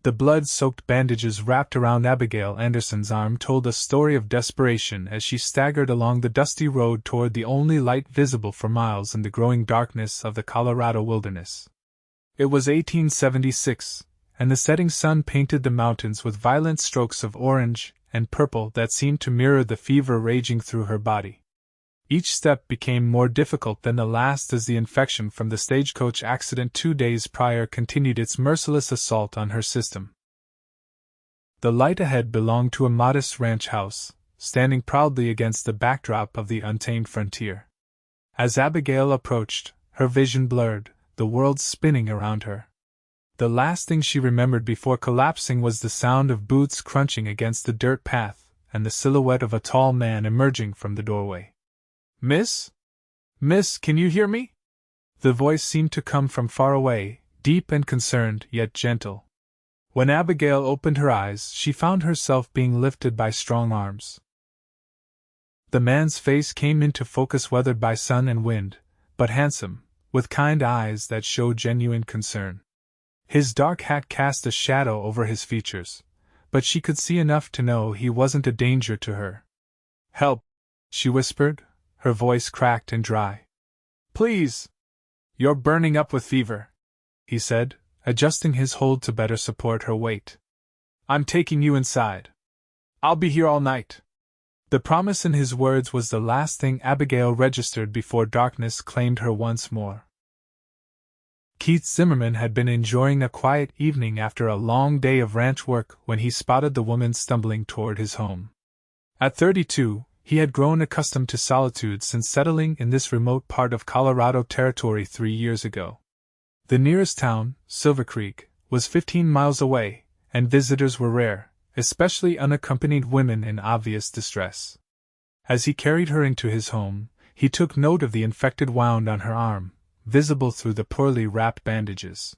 The blood-soaked bandages wrapped around Abigail Anderson's arm told a story of desperation as she staggered along the dusty road toward the only light visible for miles in the growing darkness of the Colorado wilderness. It was 1876, and the setting sun painted the mountains with violent strokes of orange and purple that seemed to mirror the fever raging through her body. Each step became more difficult than the last as the infection from the stagecoach accident 2 days prior continued its merciless assault on her system. The light ahead belonged to a modest ranch house, standing proudly against the backdrop of the untamed frontier. As Abigail approached, her vision blurred, the world spinning around her. The last thing she remembered before collapsing was the sound of boots crunching against the dirt path and the silhouette of a tall man emerging from the doorway. "Miss? Miss, can you hear me?" The voice seemed to come from far away, deep and concerned, yet gentle. When Abigail opened her eyes, she found herself being lifted by strong arms. The man's face came into focus, weathered by sun and wind, but handsome, with kind eyes that showed genuine concern. His dark hat cast a shadow over his features, but she could see enough to know he wasn't a danger to her. "Help," she whispered, her voice cracked and dry. "Please! You're burning up with fever," he said, adjusting his hold to better support her weight. "I'm taking you inside. I'll be here all night." The promise in his words was the last thing Abigail registered before darkness claimed her once more. Keith Zimmerman had been enjoying a quiet evening after a long day of ranch work when he spotted the woman stumbling toward his home. At 32, he had grown accustomed to solitude since settling in this remote part of Colorado Territory 3 years ago. The nearest town, Silver Creek, was 15 miles away, and visitors were rare, especially unaccompanied women in obvious distress. As he carried her into his home, he took note of the infected wound on her arm, visible through the poorly wrapped bandages.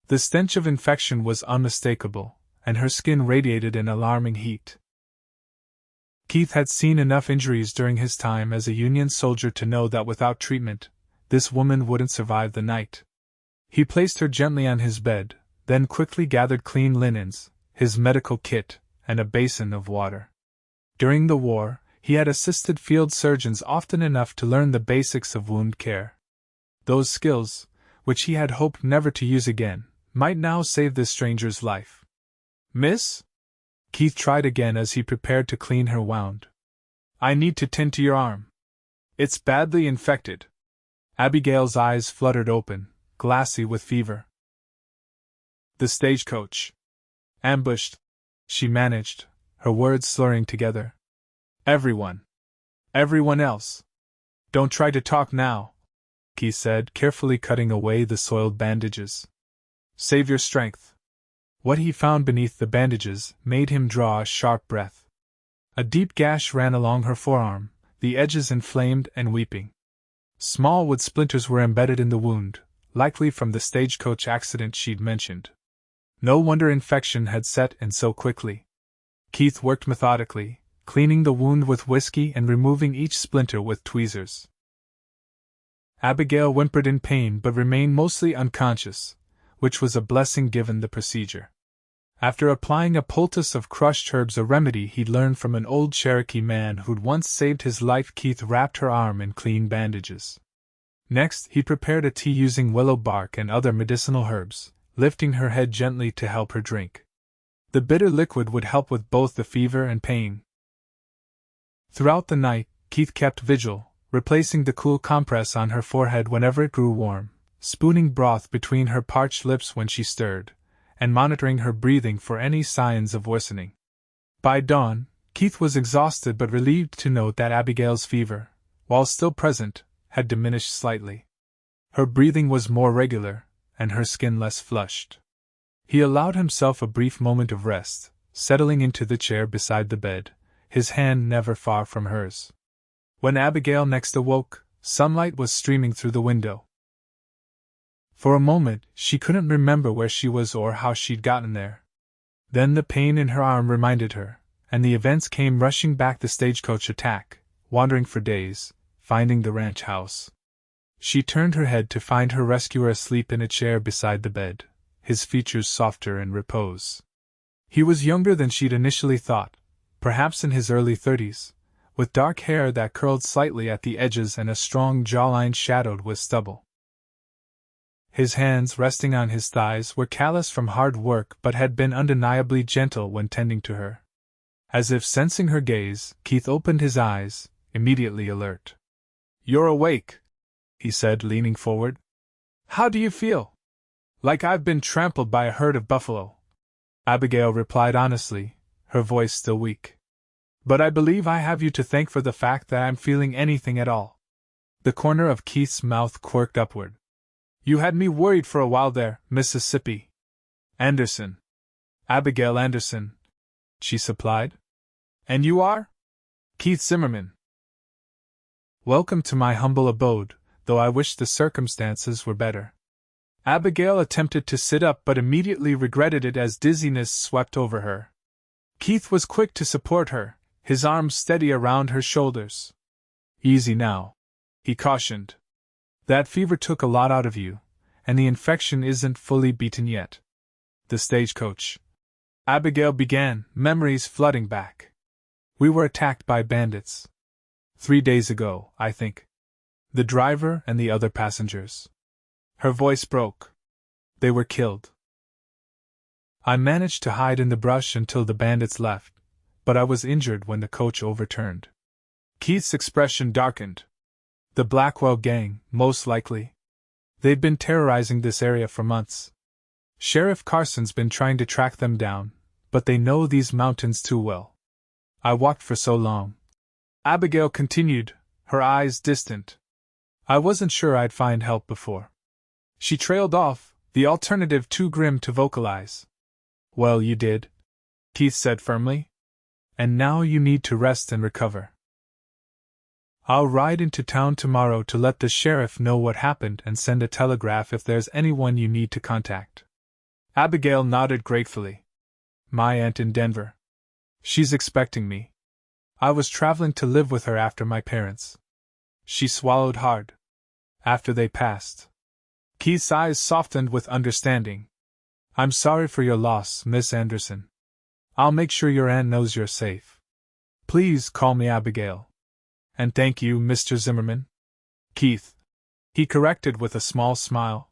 The stench of infection was unmistakable, and her skin radiated an alarming heat. Keith had seen enough injuries during his time as a Union soldier to know that without treatment, this woman wouldn't survive the night. He placed her gently on his bed, then quickly gathered clean linens, his medical kit, and a basin of water. During the war, he had assisted field surgeons often enough to learn the basics of wound care. Those skills, which he had hoped never to use again, might now save this stranger's life. "Miss?" Keith tried again as he prepared to clean her wound. "I need to tend to your arm. It's badly infected." Abigail's eyes fluttered open, glassy with fever. "The stagecoach. Ambushed," she managed, her words slurring together. Everyone else. Don't try to talk now," Keith said, carefully cutting away the soiled bandages. "Save your strength." What he found beneath the bandages made him draw a sharp breath. A deep gash ran along her forearm, the edges inflamed and weeping. Small wood splinters were embedded in the wound, likely from the stagecoach accident she'd mentioned. No wonder infection had set in so quickly. Keith worked methodically, cleaning the wound with whiskey and removing each splinter with tweezers. Abigail whimpered in pain but remained mostly unconscious, which was a blessing given the procedure. After applying a poultice of crushed herbs, a remedy he'd learned from an old Cherokee man who'd once saved his life, Keith wrapped her arm in clean bandages. Next, he prepared a tea using willow bark and other medicinal herbs, lifting her head gently to help her drink. The bitter liquid would help with both the fever and pain. Throughout the night, Keith kept vigil, replacing the cool compress on her forehead whenever it grew warm, spooning broth between her parched lips when she stirred, and monitoring her breathing for any signs of worsening. By dawn, Keith was exhausted but relieved to note that Abigail's fever, while still present, had diminished slightly. Her breathing was more regular, and her skin less flushed. He allowed himself a brief moment of rest, settling into the chair beside the bed, his hand never far from hers. When Abigail next awoke, sunlight was streaming through the window. For a moment, she couldn't remember where she was or how she'd gotten there. Then the pain in her arm reminded her, and the events came rushing back: the stagecoach attack, wandering for days, finding the ranch house. She turned her head to find her rescuer asleep in a chair beside the bed, his features softer in repose. He was younger than she'd initially thought, perhaps in his early 30s, with dark hair that curled slightly at the edges and a strong jawline shadowed with stubble. His hands, resting on his thighs, were callous from hard work but had been undeniably gentle when tending to her. As if sensing her gaze, Keith opened his eyes, immediately alert. "You're awake," he said, leaning forward. "How do you feel?" "Like I've been trampled by a herd of buffalo," Abigail replied honestly, her voice still weak. "But I believe I have you to thank for the fact that I'm feeling anything at all." The corner of Keith's mouth quirked upward. "You had me worried for a while there, Mississippi." "Anderson. Abigail Anderson," she supplied. "And you are?" "Keith Zimmerman." "Welcome to my humble abode, though I wish the circumstances were better." Abigail attempted to sit up but immediately regretted it as dizziness swept over her. Keith was quick to support her, his arms steady around her shoulders. "Easy now," he cautioned. "That fever took a lot out of you, and the infection isn't fully beaten yet." "The stagecoach," Abigail began, memories flooding back. "We were attacked by bandits. 3 days ago, I think. The driver and the other passengers." Her voice broke. "They were killed. I managed to hide in the brush until the bandits left, but I was injured when the coach overturned." Keith's expression darkened. "The Blackwell gang, most likely. They've been terrorizing this area for months. Sheriff Carson's been trying to track them down, but they know these mountains too well. I walked for so long," Abigail continued, her eyes distant. "I wasn't sure I'd find help before." She trailed off, the alternative too grim to vocalize. "Well, you did," Keith said firmly. "And now you need to rest and recover. I'll ride into town tomorrow to let the sheriff know what happened and send a telegraph if there's anyone you need to contact." Abigail nodded gratefully. "My aunt in Denver. She's expecting me. I was traveling to live with her after my parents." She swallowed hard. "After they passed." Keith's eyes softened with understanding. "I'm sorry for your loss, Miss Anderson. I'll make sure your aunt knows you're safe. Please call me Abigail. And thank you, Mr. Zimmerman." "Keith," he corrected with a small smile.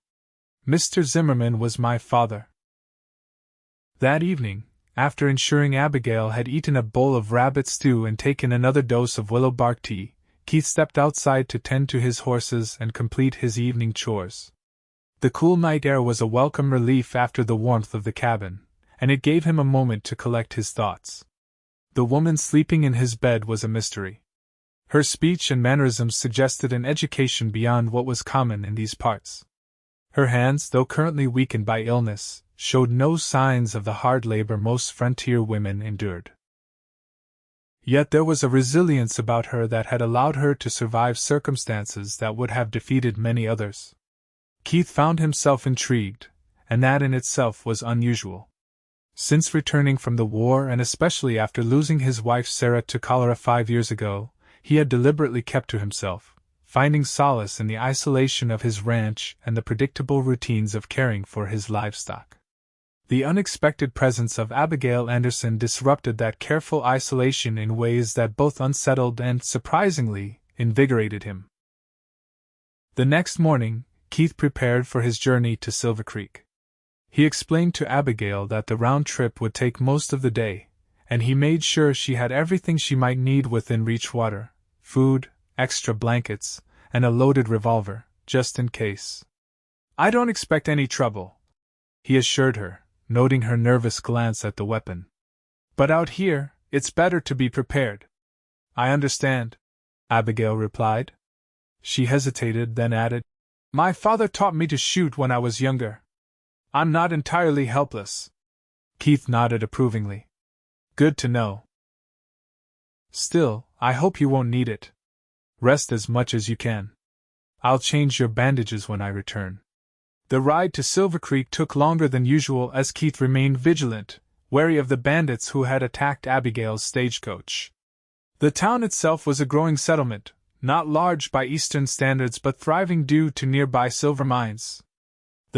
"Mr. Zimmerman was my father." That evening, after ensuring Abigail had eaten a bowl of rabbit stew and taken another dose of willow bark tea, Keith stepped outside to tend to his horses and complete his evening chores. The cool night air was a welcome relief after the warmth of the cabin, and it gave him a moment to collect his thoughts. The woman sleeping in his bed was a mystery. Her speech and mannerisms suggested an education beyond what was common in these parts. Her hands, though currently weakened by illness, showed no signs of the hard labor most frontier women endured. Yet there was a resilience about her that had allowed her to survive circumstances that would have defeated many others. Keith found himself intrigued, and that in itself was unusual. Since returning from the war and especially after losing his wife Sarah to cholera 5 years ago, he had deliberately kept to himself, finding solace in the isolation of his ranch and the predictable routines of caring for his livestock. The unexpected presence of Abigail Anderson disrupted that careful isolation in ways that both unsettled and, surprisingly, invigorated him. The next morning, Keith prepared for his journey to Silver Creek. He explained to Abigail that the round trip would take most of the day, and he made sure she had everything she might need within reach: water, food, extra blankets, and a loaded revolver, just in case. "I don't expect any trouble," he assured her, noting her nervous glance at the weapon. "But out here, it's better to be prepared." "I understand," Abigail replied. She hesitated, then added, "My father taught me to shoot when I was younger. I'm not entirely helpless." Keith nodded approvingly. "Good to know. Still, I hope you won't need it. Rest as much as you can. I'll change your bandages when I return." The ride to Silver Creek took longer than usual as Keith remained vigilant, wary of the bandits who had attacked Abigail's stagecoach. The town itself was a growing settlement, not large by Eastern standards but thriving due to nearby silver mines.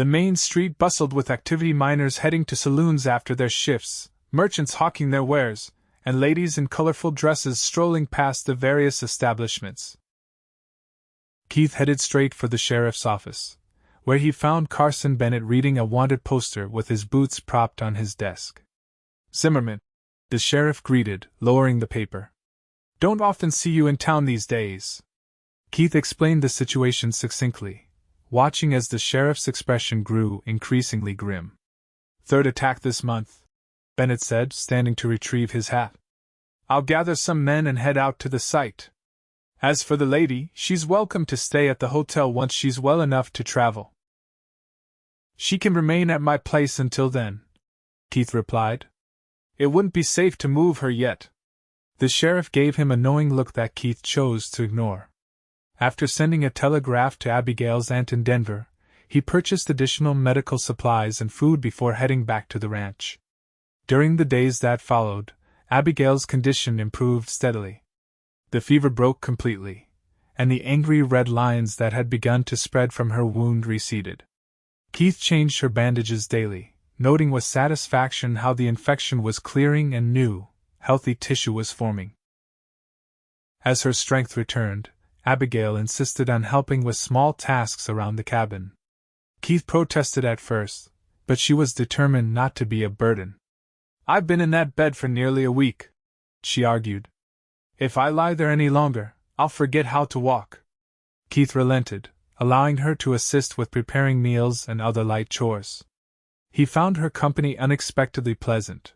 The main street bustled with activity, miners heading to saloons after their shifts, merchants hawking their wares, and ladies in colorful dresses strolling past the various establishments. Keith headed straight for the sheriff's office, where he found Carson Bennett reading a wanted poster with his boots propped on his desk. "Zimmerman," the sheriff greeted, lowering the paper. "Don't often see you in town these days." Keith explained the situation succinctly, watching as the sheriff's expression grew increasingly grim. "Third attack this month," Bennett said, standing to retrieve his hat. "I'll gather some men and head out to the site. As for the lady, she's welcome to stay at the hotel once she's well enough to travel." "She can remain at my place until then," Keith replied. "It wouldn't be safe to move her yet." The sheriff gave him a knowing look that Keith chose to ignore. After sending a telegraph to Abigail's aunt in Denver, he purchased additional medical supplies and food before heading back to the ranch. During the days that followed, Abigail's condition improved steadily. The fever broke completely, and the angry red lines that had begun to spread from her wound receded. Keith changed her bandages daily, noting with satisfaction how the infection was clearing and new, healthy tissue was forming. As her strength returned, Abigail insisted on helping with small tasks around the cabin. Keith protested at first, but she was determined not to be a burden. "I've been in that bed for nearly a week," she argued. "If I lie there any longer, I'll forget how to walk." Keith relented, allowing her to assist with preparing meals and other light chores. He found her company unexpectedly pleasant.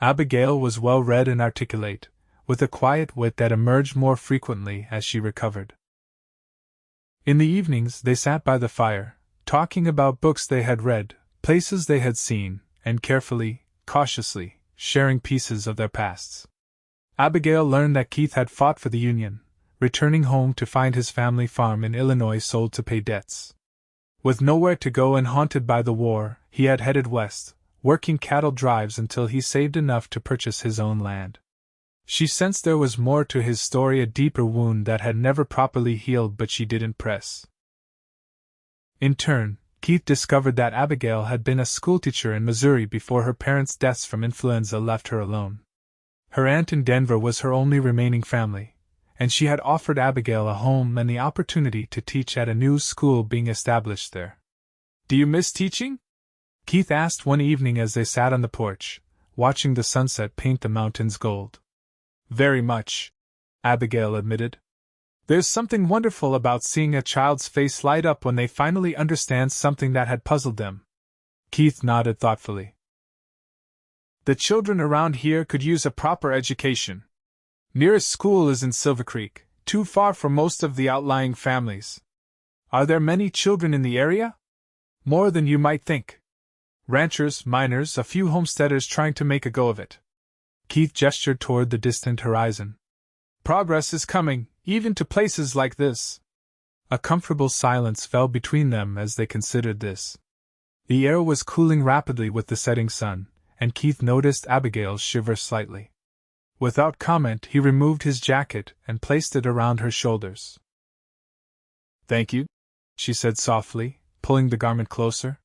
Abigail was well-read and articulate, with a quiet wit that emerged more frequently as she recovered. In the evenings they sat by the fire, talking about books they had read, places they had seen, and carefully, cautiously, sharing pieces of their pasts. Abigail learned that Keith had fought for the Union, returning home to find his family farm in Illinois sold to pay debts. With nowhere to go and haunted by the war, he had headed west, working cattle drives until he saved enough to purchase his own land. She sensed there was more to his story, a deeper wound that had never properly healed, but she didn't press. In turn, Keith discovered that Abigail had been a schoolteacher in Missouri before her parents' deaths from influenza left her alone. Her aunt in Denver was her only remaining family, and she had offered Abigail a home and the opportunity to teach at a new school being established there. "Do you miss teaching?" Keith asked one evening as they sat on the porch, watching the sunset paint the mountains gold. "Very much," Abigail admitted. "There's something wonderful about seeing a child's face light up when they finally understand something that had puzzled them." Keith nodded thoughtfully. "The children around here could use a proper education. Nearest school is in Silver Creek, too far for most of the outlying families. Are there many children in the area?" "More than you might think. Ranchers, miners, a few homesteaders trying to make a go of it." Keith gestured toward the distant horizon. "Progress is coming, even to places like this." A comfortable silence fell between them as they considered this. The air was cooling rapidly with the setting sun, and Keith noticed Abigail shiver slightly. Without comment, he removed his jacket and placed it around her shoulders. "Thank you," she said softly, pulling the garment closer.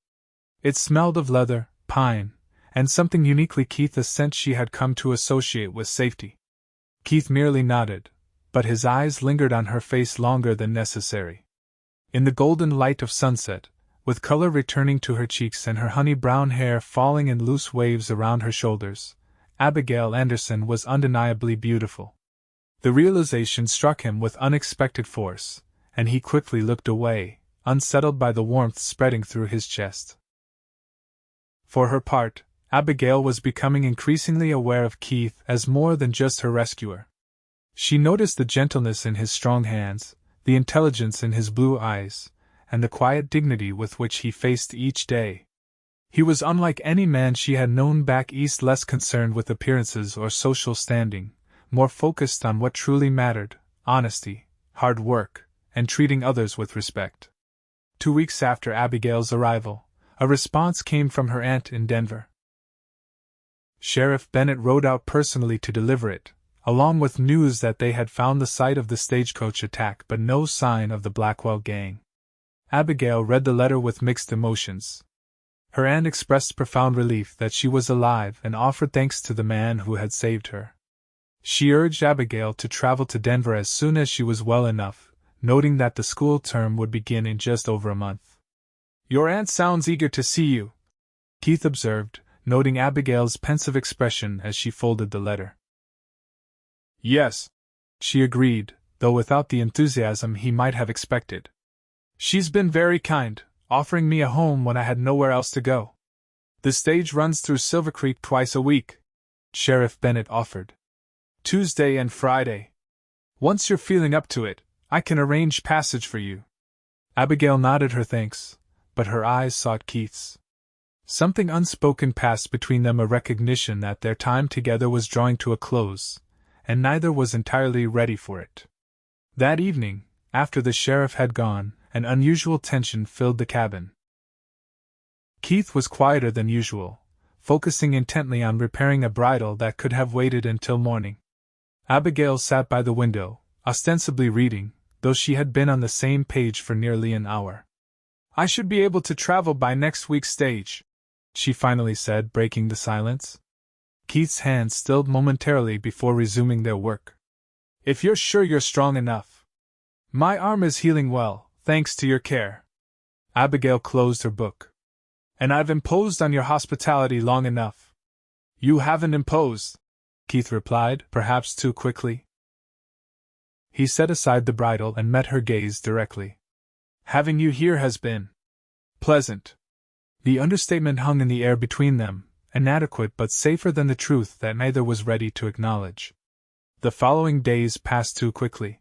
It smelled of leather, pine, and something uniquely Keith, a scent she had come to associate with safety. Keith merely nodded, but his eyes lingered on her face longer than necessary. In the golden light of sunset, with color returning to her cheeks and her honey-brown hair falling in loose waves around her shoulders, Abigail Anderson was undeniably beautiful. The realization struck him with unexpected force, and he quickly looked away, unsettled by the warmth spreading through his chest. For her part, Abigail was becoming increasingly aware of Keith as more than just her rescuer. She noticed the gentleness in his strong hands, the intelligence in his blue eyes, and the quiet dignity with which he faced each day. He was unlike any man she had known back east, less concerned with appearances or social standing, more focused on what truly mattered: honesty, hard work, and treating others with respect. 2 weeks after Abigail's arrival, a response came from her aunt in Denver. Sheriff Bennett rode out personally to deliver it, along with news that they had found the site of the stagecoach attack but no sign of the Blackwell gang. Abigail read the letter with mixed emotions. Her aunt expressed profound relief that she was alive and offered thanks to the man who had saved her. She urged Abigail to travel to Denver as soon as she was well enough, noting that the school term would begin in just over a month. "Your aunt sounds eager to see you," Keith observed, noting Abigail's pensive expression as she folded the letter. "Yes," she agreed, though without the enthusiasm he might have expected. "She's been very kind, offering me a home when I had nowhere else to go. The stage runs through Silver Creek twice a week," Sheriff Bennett offered. "Tuesday and Friday. Once you're feeling up to it, I can arrange passage for you." Abigail nodded her thanks, but her eyes sought Keith's. Something unspoken passed between them, a recognition that their time together was drawing to a close, and neither was entirely ready for it. That evening, after the sheriff had gone, an unusual tension filled the cabin. Keith was quieter than usual, focusing intently on repairing a bridle that could have waited until morning. Abigail sat by the window, ostensibly reading, though she had been on the same page for nearly an hour. "I should be able to travel by next week's stage," she finally said, breaking the silence. Keith's hands stilled momentarily before resuming their work. "If you're sure you're strong enough. My arm is healing well, thanks to your care." Abigail closed her book. "And I've imposed on your hospitality long enough." "You haven't imposed," Keith replied, perhaps too quickly. He set aside the bridle and met her gaze directly. "Having you here has been pleasant." The understatement hung in the air between them, inadequate but safer than the truth that neither was ready to acknowledge. The following days passed too quickly.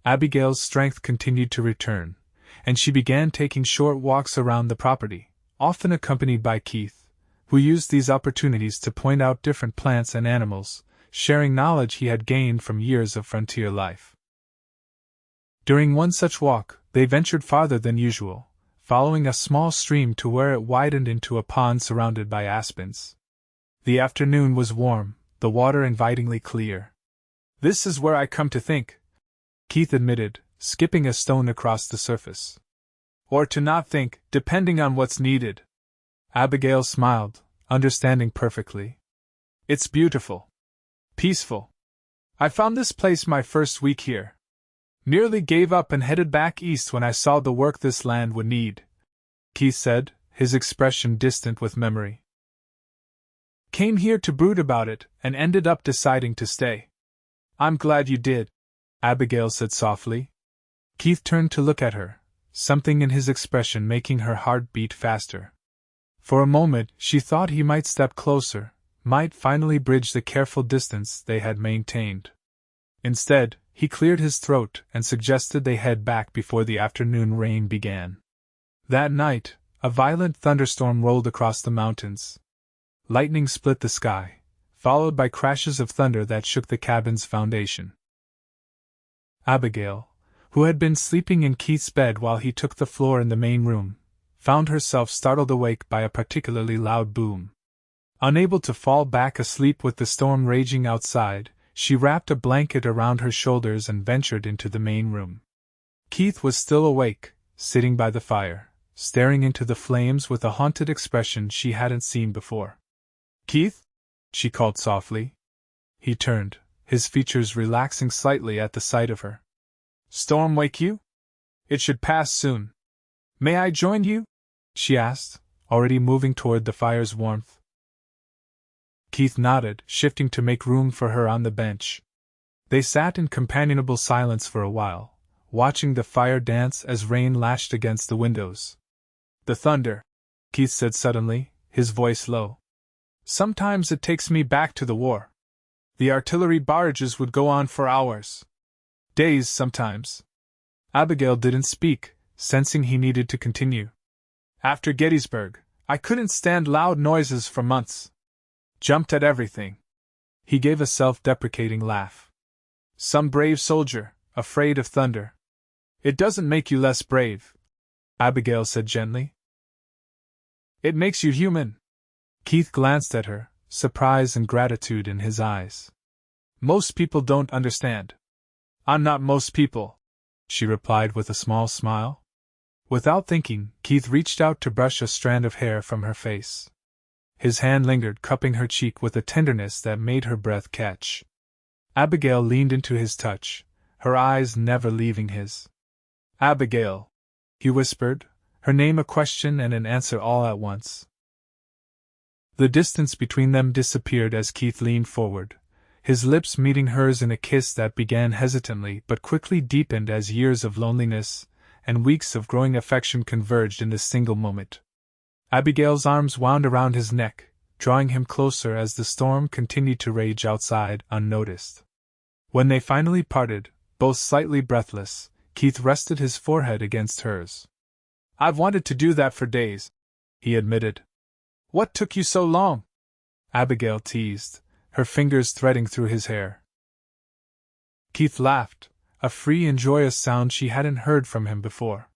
Abigail's strength continued to return, and she began taking short walks around the property, often accompanied by Keith, who used these opportunities to point out different plants and animals, sharing knowledge he had gained from years of frontier life. During one such walk, they ventured farther than usual, following a small stream to where it widened into a pond surrounded by aspens. The afternoon was warm, the water invitingly clear. "This is where I come to think," Keith admitted, skipping a stone across the surface. "Or to not think, depending on what's needed." Abigail smiled, understanding perfectly. "It's beautiful. Peaceful. I found this place my first week here. Nearly gave up and headed back east when I saw the work this land would need," Keith said, his expression distant with memory. "Came here to brood about it, and ended up deciding to stay." "I'm glad you did," Abigail said softly. Keith turned to look at her, something in his expression making her heart beat faster. For a moment she thought he might step closer, might finally bridge the careful distance they had maintained. Instead, he cleared his throat and suggested they head back before the afternoon rain began. That night, a violent thunderstorm rolled across the mountains. Lightning split the sky, followed by crashes of thunder that shook the cabin's foundation. Abigail, who had been sleeping in Keith's bed while he took the floor in the main room, found herself startled awake by a particularly loud boom. Unable to fall back asleep with the storm raging outside, she wrapped a blanket around her shoulders and ventured into the main room. Keith was still awake, sitting by the fire, staring into the flames with a haunted expression she hadn't seen before. "Keith?" she called softly. He turned, his features relaxing slightly at the sight of her. "Storm wake you? It should pass soon. May I join you?" she asked, already moving toward the fire's warmth. Keith nodded, shifting to make room for her on the bench. They sat in companionable silence for a while, watching the fire dance as rain lashed against the windows. "The thunder," Keith said suddenly, his voice low. "Sometimes it takes me back to the war. The artillery barrages would go on for hours. Days sometimes." Abigail didn't speak, sensing he needed to continue. "After Gettysburg, I couldn't stand loud noises for months. Jumped at everything." He gave a self-deprecating laugh. "Some brave soldier, afraid of thunder." "It doesn't make you less brave," Abigail said gently. "It makes you human." Keith glanced at her, surprise and gratitude in his eyes. "Most people don't understand." "I'm not most people," she replied with a small smile. Without thinking, Keith reached out to brush a strand of hair from her face. His hand lingered, cupping her cheek with a tenderness that made her breath catch. Abigail leaned into his touch, her eyes never leaving his. "Abigail," he whispered, her name a question and an answer all at once. The distance between them disappeared as Keith leaned forward, his lips meeting hers in a kiss that began hesitantly but quickly deepened as years of loneliness and weeks of growing affection converged in this single moment. Abigail's arms wound around his neck, drawing him closer as the storm continued to rage outside, unnoticed. When they finally parted, both slightly breathless, Keith rested his forehead against hers. "I've wanted to do that for days," he admitted. "What took you so long?" Abigail teased, her fingers threading through his hair. Keith laughed, a free and joyous sound she hadn't heard from him before.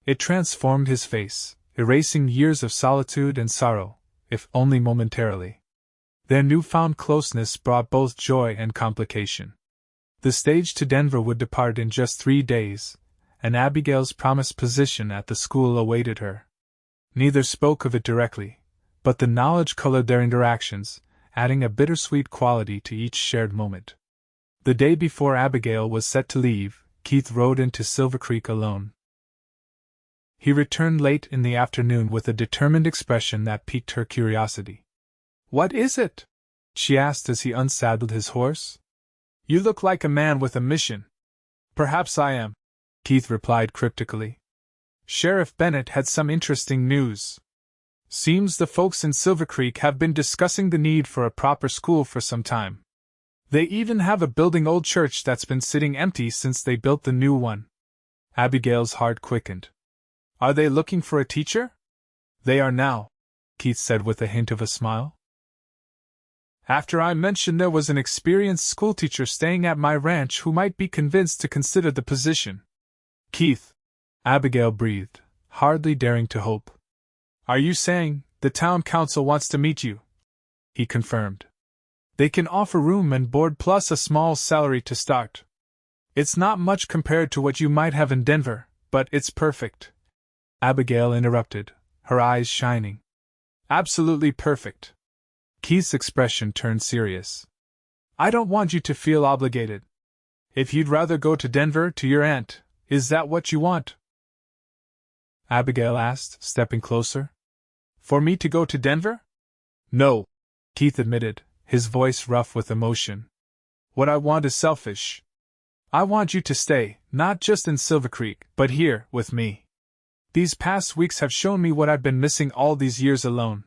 It transformed his face, erasing years of solitude and sorrow, if only momentarily. Their newfound closeness brought both joy and complication. The stage to Denver would depart in just 3 days, and Abigail's promised position at the school awaited her. Neither spoke of it directly, but the knowledge colored their interactions, adding a bittersweet quality to each shared moment. The day before Abigail was set to leave, Keith rode into Silver Creek alone. He returned late in the afternoon with a determined expression that piqued her curiosity. "What is it?" she asked as he unsaddled his horse. "You look like a man with a mission." "Perhaps I am," Keith replied cryptically. "Sheriff Bennett had some interesting news. Seems the folks in Silver Creek have been discussing the need for a proper school for some time. They even have a building old church that's been sitting empty since they built the new one." Abigail's heart quickened. "Are they looking for a teacher?" "They are now," Keith said with a hint of a smile. "After I mentioned there was an experienced schoolteacher staying at my ranch who might be convinced to consider the position." "Keith," Abigail breathed, hardly daring to hope. "Are you saying the town council wants to meet you?" he confirmed. "They can offer room and board plus a small salary to start. It's not much compared to what you might have in Denver, but it's perfect." Abigail interrupted, her eyes shining. "Absolutely perfect." Keith's expression turned serious. "I don't want you to feel obligated. If you'd rather go to Denver to your aunt, is that what you want?" Abigail asked, stepping closer. "For me to go to Denver?" "No," Keith admitted, his voice rough with emotion. "What I want is selfish. I want you to stay, not just in Silver Creek, but here, with me. These past weeks have shown me what I've been missing all these years alone.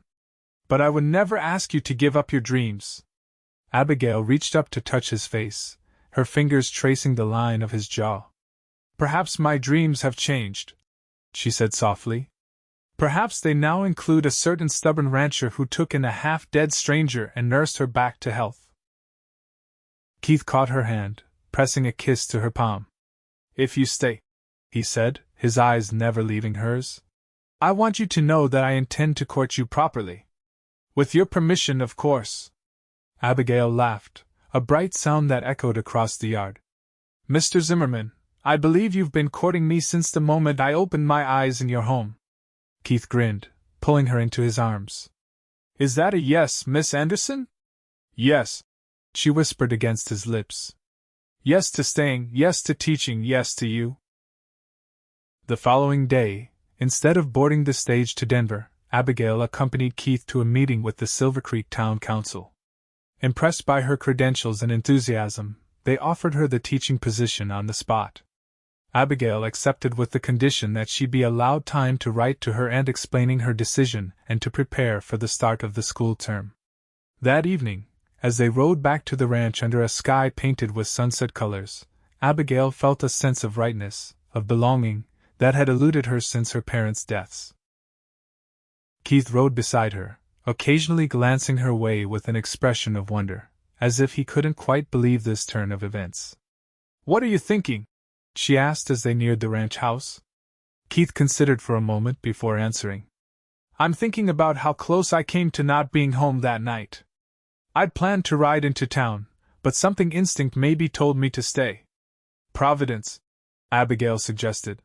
But I would never ask you to give up your dreams." Abigail reached up to touch his face, her fingers tracing the line of his jaw. "Perhaps my dreams have changed," she said softly. "Perhaps they now include a certain stubborn rancher who took in a half-dead stranger and nursed her back to health." Keith caught her hand, pressing a kiss to her palm. "If you stay," he said, his eyes never leaving hers, "I want you to know that I intend to court you properly. With your permission, of course." Abigail laughed, a bright sound that echoed across the yard. "Mr. Zimmerman, I believe you've been courting me since the moment I opened my eyes in your home." Keith grinned, pulling her into his arms. "Is that a yes, Miss Anderson?" "Yes," she whispered against his lips. "Yes to staying, yes to teaching, yes to you." The following day, instead of boarding the stage to Denver, Abigail accompanied Keith to a meeting with the Silver Creek Town Council. Impressed by her credentials and enthusiasm, they offered her the teaching position on the spot. Abigail accepted with the condition that she be allowed time to write to her aunt explaining her decision and to prepare for the start of the school term. That evening, as they rode back to the ranch under a sky painted with sunset colors, Abigail felt a sense of rightness, of belonging, that had eluded her since her parents' deaths. Keith rode beside her, occasionally glancing her way with an expression of wonder, as if he couldn't quite believe this turn of events. "What are you thinking?" she asked as they neared the ranch house. Keith considered for a moment before answering. "I'm thinking about how close I came to not being home that night. I'd planned to ride into town, but something instinct maybe told me to stay." "Providence," Abigail suggested.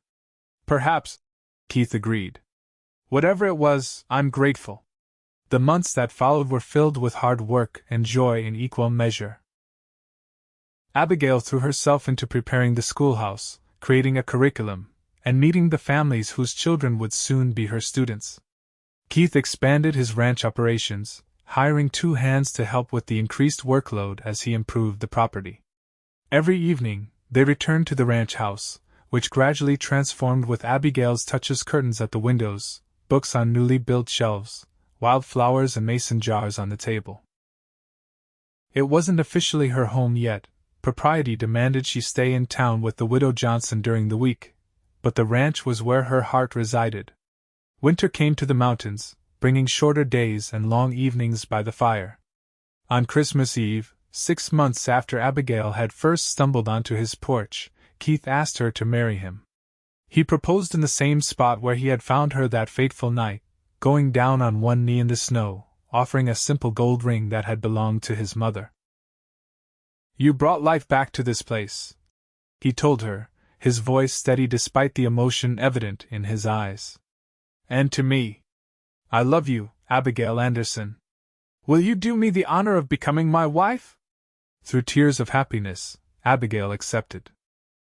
"Perhaps," Keith agreed. Whatever it was, I'm grateful. The months that followed were filled with hard work and joy in equal measure. Abigail threw herself into preparing the schoolhouse, creating a curriculum, and meeting the families whose children would soon be her students. Keith expanded his ranch operations, hiring 2 hands to help with the increased workload as he improved the property. Every evening, they returned to the ranch house, which gradually transformed with Abigail's touches: curtains at the windows, books on newly built shelves, wild flowers and mason jars on the table. It wasn't officially her home yet. Propriety demanded she stay in town with the widow Johnson during the week, but the ranch was where her heart resided. Winter came to the mountains, bringing shorter days and long evenings by the fire. On Christmas Eve, 6 months after Abigail had first stumbled onto his porch, Keith asked her to marry him. He proposed in the same spot where he had found her that fateful night, going down on one knee in the snow, offering a simple gold ring that had belonged to his mother. "You brought life back to this place," he told her, his voice steady despite the emotion evident in his eyes. "And to me. I love you, Abigail Anderson. Will you do me the honor of becoming my wife?" Through tears of happiness, Abigail accepted.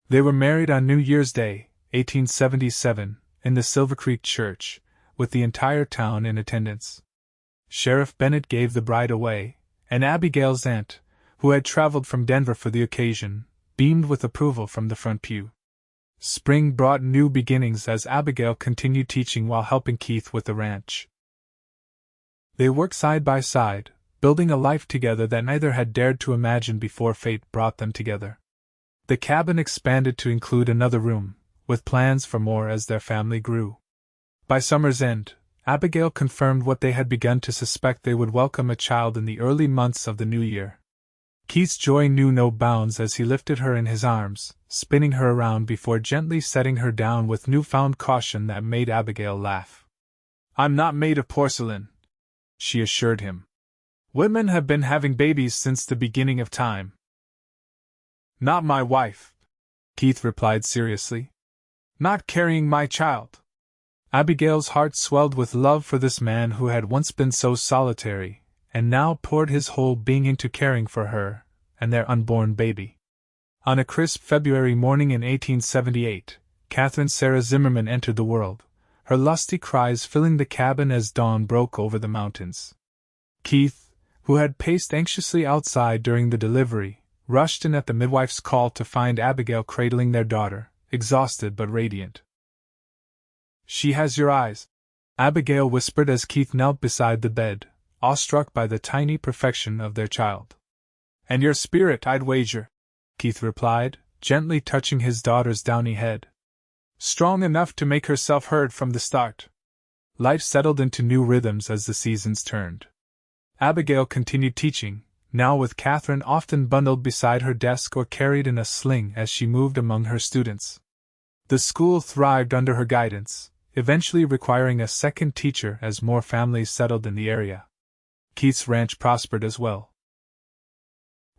They were married on New Year's Day, 1877, in the Silver Creek Church, with the entire town in attendance. Sheriff Bennett gave the bride away, and Abigail's aunt, who had traveled from Denver for the occasion, beamed with approval from the front pew. Spring brought new beginnings as Abigail continued teaching while helping Keith with the ranch. They worked side by side, building a life together that neither had dared to imagine before fate brought them together. The cabin expanded to include another room, with plans for more as their family grew. By summer's end, Abigail confirmed what they had begun to suspect: they would welcome a child in the early months of the new year. Keith's joy knew no bounds as he lifted her in his arms, spinning her around before gently setting her down with newfound caution that made Abigail laugh. "I'm not made of porcelain," she assured him. "Women have been having babies since the beginning of time." "Not my wife," Keith replied seriously. "Not carrying my child." Abigail's heart swelled with love for this man who had once been so solitary, and now poured his whole being into caring for her and their unborn baby. On a crisp February morning in 1878, Catherine Sarah Zimmerman entered the world, her lusty cries filling the cabin as dawn broke over the mountains. Keith, who had paced anxiously outside during the delivery, rushed in at the midwife's call to find Abigail cradling their daughter, exhausted but radiant. "She has your eyes," Abigail whispered as Keith knelt beside the bed, awestruck by the tiny perfection of their child. "And your spirit, I'd wager," Keith replied, gently touching his daughter's downy head. "Strong enough to make herself heard from the start." Life settled into new rhythms as the seasons turned. Abigail continued teaching, now with Catherine often bundled beside her desk or carried in a sling as she moved among her students. The school thrived under her guidance, eventually requiring a second teacher as more families settled in the area. Keith's ranch prospered as well.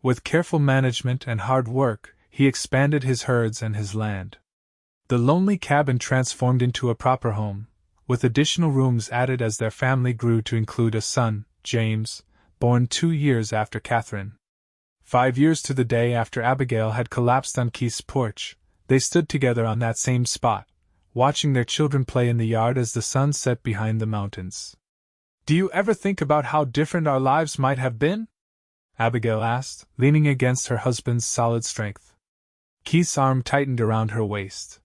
With careful management and hard work, he expanded his herds and his land. The lonely cabin transformed into a proper home, with additional rooms added as their family grew to include a son, James, born 2 years after Catherine. 5 years to the day after Abigail had collapsed on Keith's porch, they stood together on that same spot, watching their children play in the yard as the sun set behind the mountains. "Do you ever think about how different our lives might have been?" Abigail asked, leaning against her husband's solid strength. Keith's arm tightened around her waist.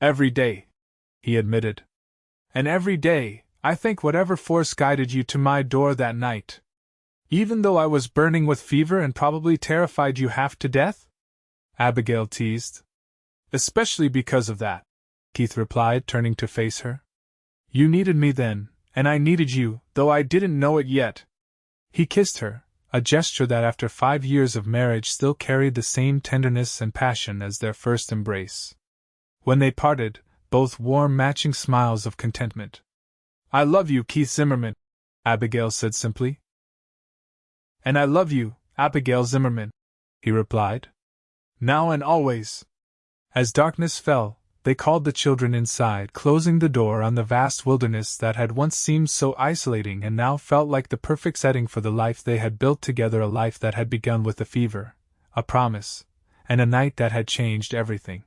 "Every day," he admitted. "And every day, I think whatever force guided you to my door that night. Even though I was burning with fever and probably terrified you half to death?" Abigail teased. "Especially because of that," Keith replied, turning to face her. "You needed me then, and I needed you, though I didn't know it yet." He kissed her, a gesture that after 5 years of marriage still carried the same tenderness and passion as their first embrace. When they parted, both wore matching smiles of contentment. "I love you, Keith Zimmerman," Abigail said simply. "And I love you, Abigail Zimmerman," he replied. "Now and always." As darkness fell, They called the children inside, closing the door on the vast wilderness that had once seemed so isolating and now felt like the perfect setting for the life they had built together, a life that had begun with a fever, a promise, and a night that had changed everything.